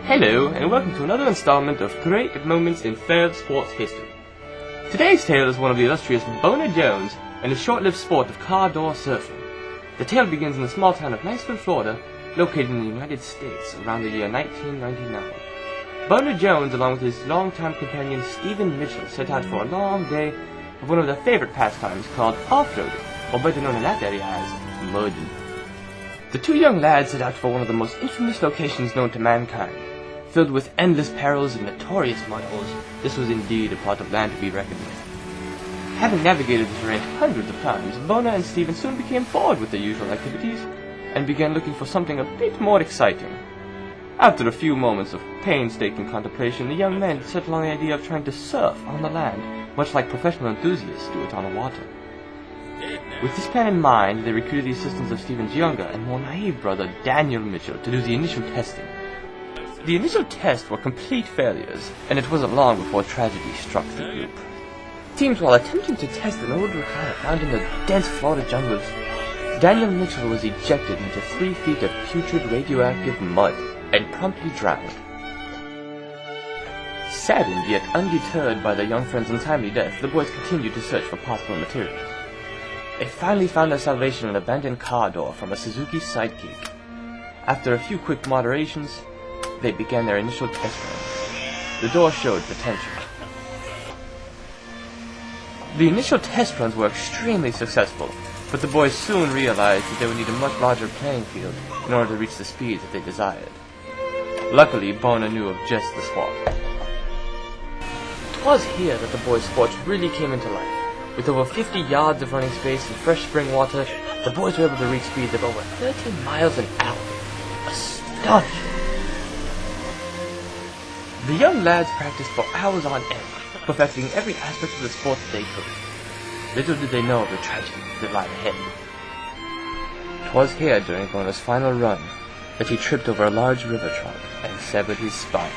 Hello, and welcome to another installment of Great Moments in Failed Sports History. Today's tale is one of the illustrious Boner Jones and his short-lived sport of car door surfing. The tale begins in the small town of Niceville, Florida, located in the United States around the year 1999. Boner Jones, along with his longtime companion Stephen Mitchell, set out for a long day of one of their favorite pastimes called off-roading, or better known in that area as mudding. The two young lads set out for one of the most infamous locations known to mankind. Filled with endless perils and notorious mudholes, this was indeed a plot of land to be reckoned with. Having navigated the terrain hundreds of times, Boner and Stephen soon became bored with their usual activities and began looking for something a bit more exciting. After a few moments of painstaking contemplation, the young men settled on the idea of trying to surf on the land, much like professional enthusiasts do it on the water. With this plan in mind, they recruited the assistance of Stephen's younger and more naive brother, Daniel Mitchell, to do the initial testing. The initial tests were complete failures, and it wasn't long before tragedy struck the group. Teams, while attempting to test an old replier found in the dense Florida jungles, Daniel Mitchell was ejected into 3 feet of putrid radioactive mud and promptly drowned. Saddened yet undeterred by their young friend's untimely death, the boys continued to search for possible materials. They finally found their salvation in an abandoned car door from a Suzuki Sidekick. After a few quick moderations, they began their initial test run. The door showed potential. The initial test runs were extremely successful, but the boys soon realized that they would need a much larger playing field in order to reach the speeds that they desired. Luckily, Boner knew of just the spot. 'Twas here that the boys' sports really came into life. With over 50 yards of running space and fresh spring water, the boys were able to reach speeds of over 30 miles an hour. Astonishing! The young lads practiced for hours on end, perfecting every aspect of the sport that they could. Little did they know of the tragedy that lied ahead. 'Twas here, during Boner's final run, that he tripped over a large river trout and severed his spine.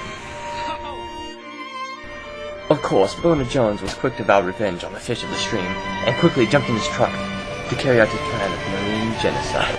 Of course, Boner Jones was quick to vow revenge on the fish of the stream, and quickly jumped in his truck to carry out his plan of marine genocide.